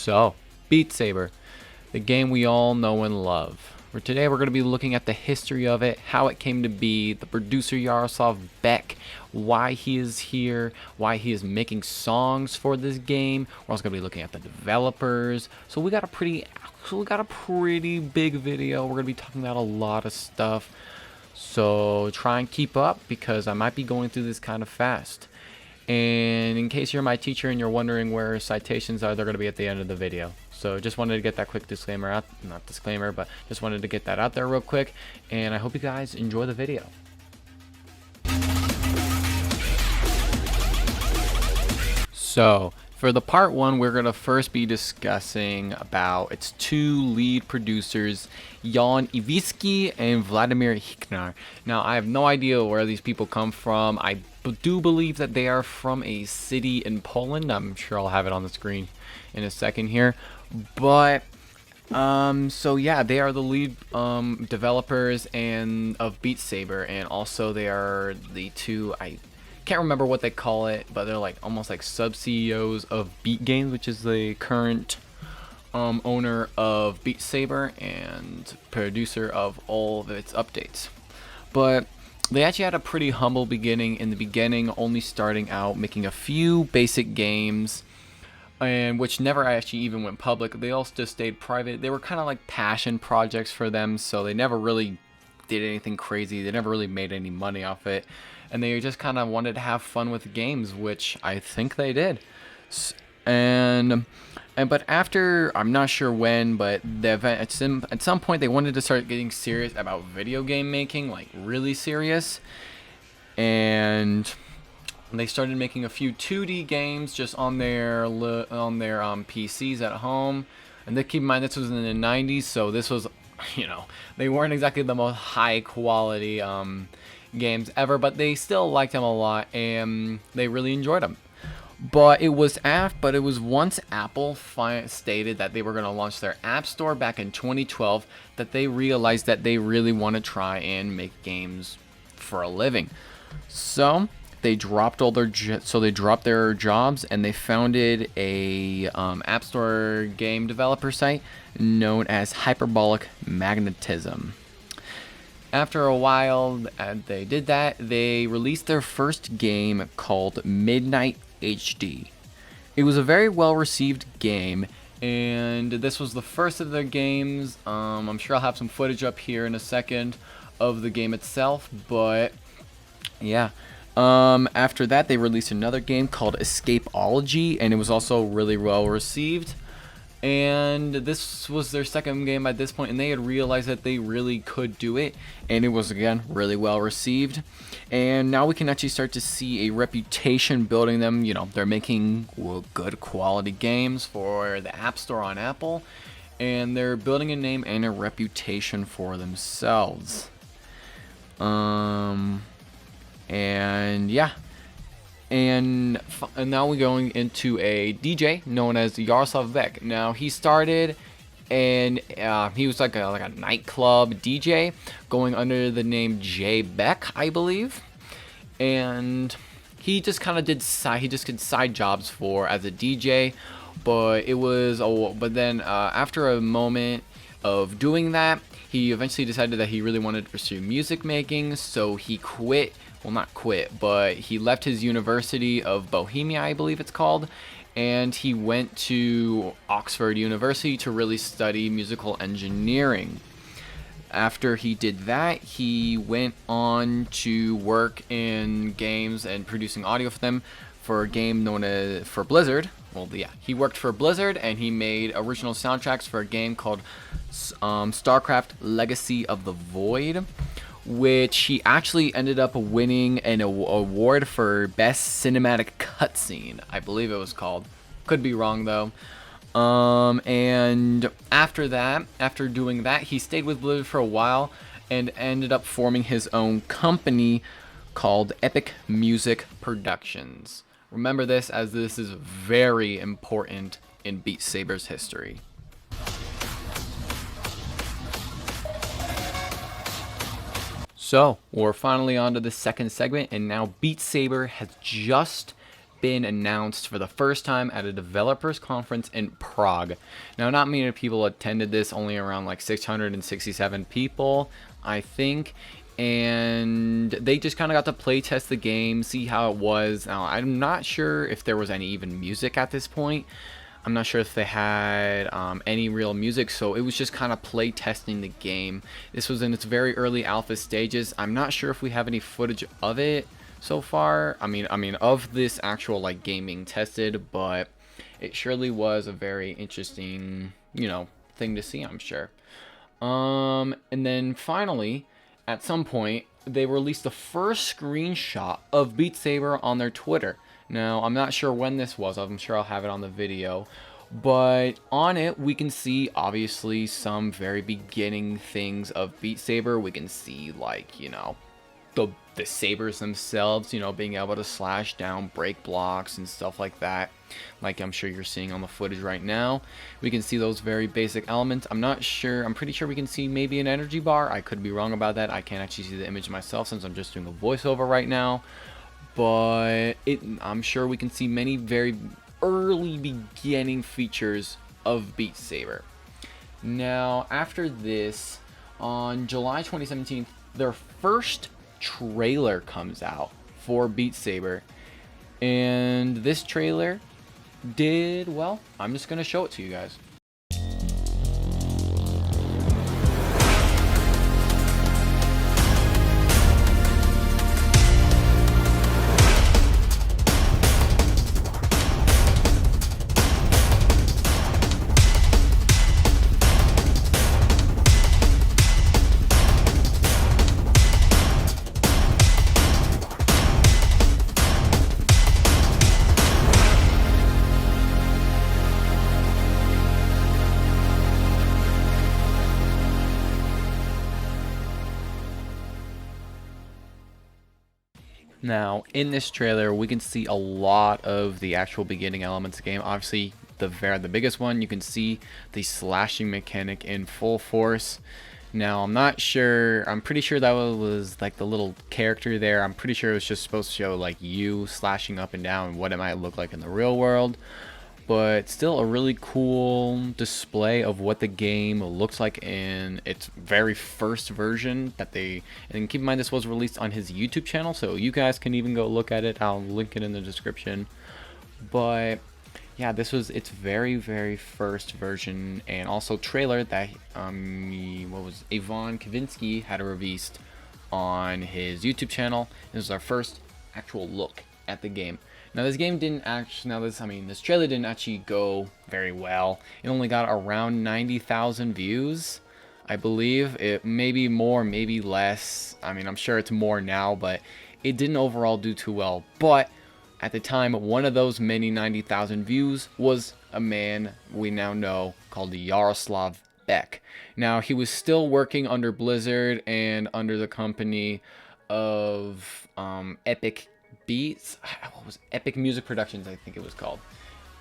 So, Beat Saber, the game we all know and love. For today, we're going to be looking at the history of it, how it came to be, the producer Yaroslav Beck, why he is here, why he is making songs for this game. We're also going to be looking at the developers. So we got a pretty big video. We're going to be talking about a lot of stuff. So try and keep up because I might be going through this kind of fast. And in case you're my teacher and you're wondering where citations are, they're going to be at the end of the video. So just wanted to get that quick disclaimer out, not disclaimer, but just wanted to get that out there real quick. And I hope you guys enjoy the video. So for the part one, we're going to first be discussing about its two lead producers, Jan Iwicki and Vladimir Hiknar. Now, I have no idea where these people come from. I do believe that they are from a city in Poland. I'm sure I'll have it on the screen in a second here. But so yeah, they are the lead developers of Beat Saber, and also they are the two, I can't remember what they call it, but they're like almost like sub CEOs of Beat Games, which is the current owner of Beat Saber and producer of all of its updates. But they actually had a pretty humble beginning. In the beginning, only starting out making a few basic games, and which never actually even went public. They all just stayed private. They were kind of like passion projects for them, so they never really did anything crazy. They never really made any money off it, and they just kind of wanted to have fun with games, which I think they did. But after, I'm not sure when, but the event at some point they wanted to start getting serious about video game making, like really serious, and they started making a few 2D games just on their PCs at home. And they keep in mind this was in the 90s, so this was, they weren't exactly the most high quality games ever, but they still liked them a lot and they really enjoyed them. But it was once Apple stated that they were going to launch their App Store back in 2012 that they realized that they really want to try and make games for a living. So they dropped their jobs and they founded a App Store game developer site known as Hyperbolic Magnetism. After a while they did that, they released their first game called Midnight HD. It was a very well received game, and this was the first of their games. I'm sure I'll have some footage up here in a second of the game itself, but yeah. After that, they released another game called Escapeology, and it was also really well received. And this was their second game at this point, and they had realized that they really could do it, and it was again really well received. And now we can actually start to see a reputation building them. They're making good quality games for the App Store on Apple, and they're building a name and a reputation for themselves. And yeah. And now we're going into a DJ known as Yaroslav Beck. Now he started, and he was like a nightclub DJ going under the name J Beck, I believe. And he just kind of did side jobs as a DJ. But then after a moment of doing that, he eventually decided that he really wanted to pursue music making, so he quit. Well, not quit, but he left his University of Bohemia, I believe it's called, and he went to Oxford University to really study musical engineering. After he did that, he went on to work in games and producing audio for them for a game for Blizzard. Well, yeah, he worked for Blizzard, and he made original soundtracks for a game called StarCraft Legacy of the Void, which he actually ended up winning an award for Best Cinematic Cutscene, I believe it was called. Could be wrong though. And after doing that, he stayed with Blizzard for a while and ended up forming his own company called Epic Music Productions. Remember this, as this is very important in Beat Saber's history. So, we're finally on to the second segment, and now Beat Saber has just been announced for the first time at a developers conference in Prague. Now, not many people attended this, only around like 667 people, I think. And they just kind of got to play test the game, see how it was. Now, I'm not sure if there was any even music at this point. I'm not sure if they had any real music, so it was just kind of play testing the game. This was in its very early alpha stages. I'm not sure if we have any footage of it so far. I mean of this actual like game being tested, but it surely was a very interesting, thing to see, I'm sure. And then finally, at some point, they released the first screenshot of Beat Saber on their Twitter. Now, I'm not sure when this was. I'm sure I'll have it on the video. But on it, we can see, obviously, some very beginning things of Beat Saber. We can see, like, the sabers themselves, being able to slash down break blocks and stuff like that, like I'm sure you're seeing on the footage right now. We can see those very basic elements. I'm pretty sure we can see maybe an energy bar. I could be wrong about that. I can't actually see the image myself since I'm just doing a voiceover right now, but I'm sure we can see many very early beginning features of Beat Saber. Now, after this, on July 2017, their first trailer comes out for Beat Saber, and this trailer did well. I'm just gonna show it to you guys. Now, in this trailer, we can see a lot of the actual beginning elements of the game. Obviously, the biggest one, you can see the slashing mechanic in full force. Now, I'm not sure. I'm pretty sure that was like the little character there. I'm pretty sure it was just supposed to show like you slashing up and down and what it might look like in the real world. But still a really cool display of what the game looks like in its very first version and keep in mind this was released on his YouTube channel, so you guys can even go look at it. I'll link it in the description. But yeah, this was its very, very first version and also trailer that Ivan Kavinsky had released on his YouTube channel. This was our first actual look at the game. Now this game didn't actually, this trailer didn't actually go very well. It only got around 90,000 views, I believe. It maybe more, maybe less. I'm sure it's more now, but it didn't overall do too well. But at the time, one of those many 90,000 views was a man we now know called Yaroslav Beck. Now he was still working under Blizzard and under the company of Epic Music Productions, I think it was called.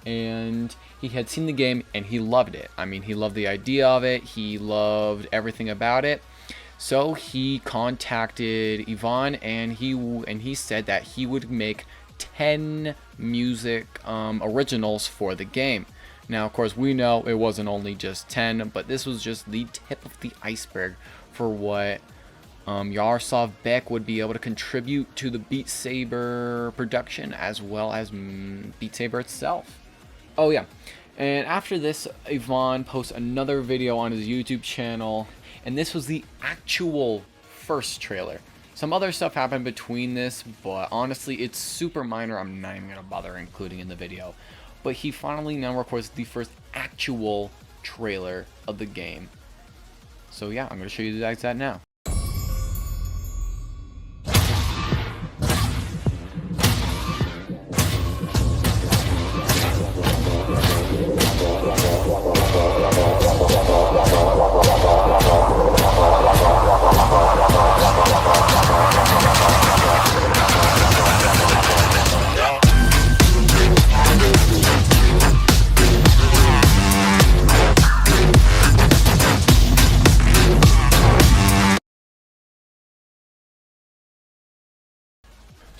And he had seen the game and he loved it. He loved the idea of it. He loved everything about it. So he contacted Ivan and he said that he would make 10 music originals for the game. Now, of course, we know it wasn't only just 10, but this was just the tip of the iceberg for what Yaroslav Beck would be able to contribute to the Beat Saber production as well as Beat Saber itself. Oh yeah, and after this, Ivan posts another video on his YouTube channel, and this was the actual first trailer. Some other stuff happened between this, but honestly, it's super minor. I'm not even gonna bother including in the video. But he finally now records the first actual trailer of the game. So yeah, I'm gonna show you guys that now.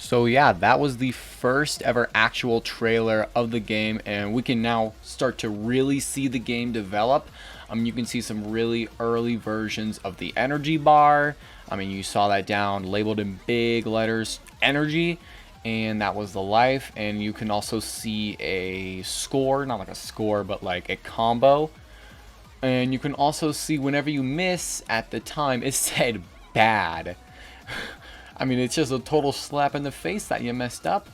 So yeah, that was the first ever actual trailer of the game, and we can now start to really see the game develop. You can see some really early versions of the energy bar. You saw that down labeled in big letters, energy, and that was the life. And you can also see a score, not like a score, but like a combo. And you can also see whenever you miss at the time, it said bad. It's just a total slap in the face that you messed up.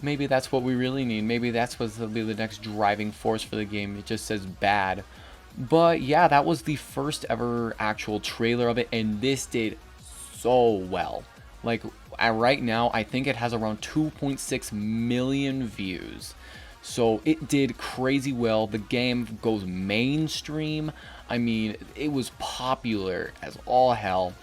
Maybe that's what we really need. Maybe that's what'll be the next driving force for the game. It just says bad. But yeah, that was the first ever actual trailer of it, and this did so well. Like, right now, I think it has around 2.6 million views. So it did crazy well. The game goes mainstream. It was popular as all hell.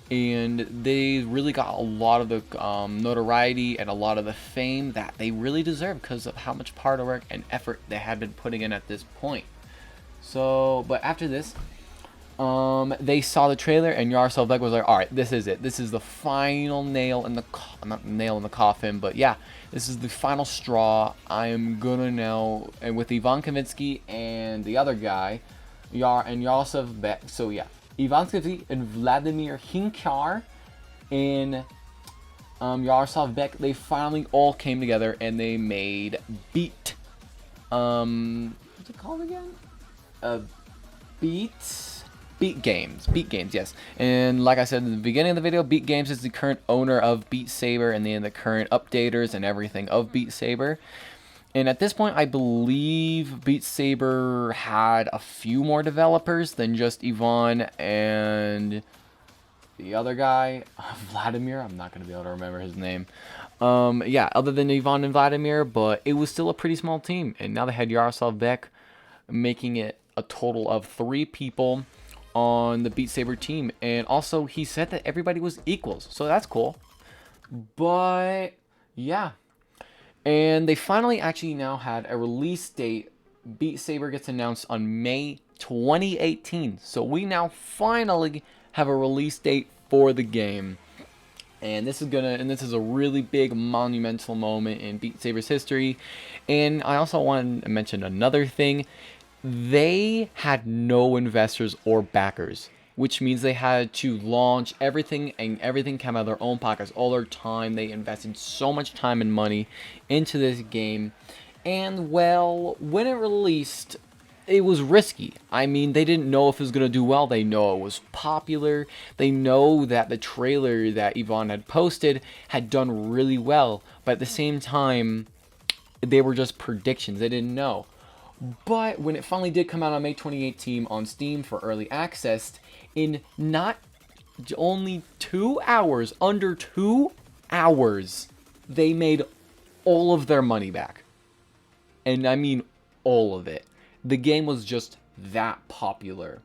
And they really got a lot of the notoriety and a lot of the fame that they really deserve because of how much hard work and effort they had been putting in at this point. So, but after this, they saw the trailer, and Yaroslav Beck was like, all right, this is it. This is the final nail in the, not nail in the coffin, but yeah, this is the final straw. I am gonna now, and with Ivan Kavitsky and the other guy, Yaroslav Beck, so yeah, Ivan Kavitsky and Vladimir Hinkar and Yaroslav Beck, they finally all came together and they made Beat. What's it called again? Beat Games, yes. And like I said in the beginning of the video, Beat Games is the current owner of Beat Saber and the current updaters and everything of Beat Saber. And at this point, I believe Beat Saber had a few more developers than just Ivan and the other guy, Vladimir. I'm not going to be able to remember his name. Yeah, other than Ivan and Vladimir, but it was still a pretty small team. And now they had Yaroslav Beck, making it a total of 3 people on the Beat Saber team. And also, he said that everybody was equals, so that's cool. But yeah, and they finally actually now had a release date. Beat Saber gets announced on May 2018, so we now finally have a release date for the game. And this is a really big monumental moment in Beat Saber's history. And I also want to mention another thing. They had no investors or backers, which means they had to launch everything, and everything came out of their own pockets, all their time. They invested so much time and money into this game. And well, when it released, it was risky. They didn't know if it was going to do well. They know it was popular. They know that the trailer that Ivan had posted had done really well. But at the same time, they were just predictions. They didn't know. But when it finally did come out on May 2018 on Steam for early access, in not only 2 hours, under 2 hours, they made all of their money back. And I mean all of it. The game was just that popular.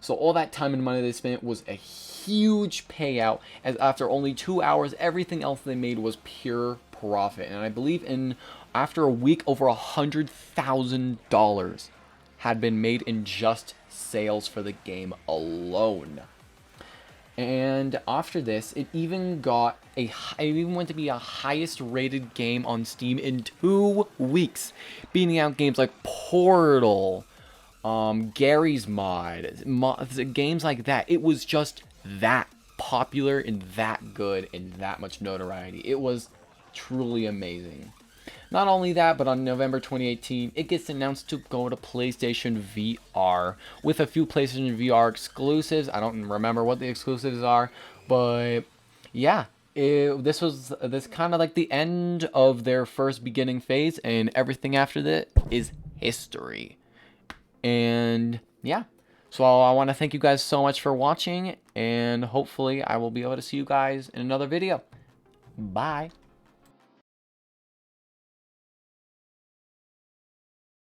So all that time and money they spent was a huge payout, as after only 2 hours, everything else they made was pure profit. And I believe after a week, over $100,000 had been made in just sales for the game alone. And after this, it even went to be a highest rated game on Steam in 2 weeks, beating out games like Portal, Gary's Mod, games like that. It was just that popular and that good and that much notoriety. It was truly amazing. Not only that, but on November 2018, it gets announced to go to PlayStation VR with a few PlayStation VR exclusives. I don't remember what the exclusives are, but yeah, this kind of like the end of their first beginning phase, and everything after that is history. And yeah, so I want to thank you guys so much for watching, and hopefully I will be able to see you guys in another video. Bye.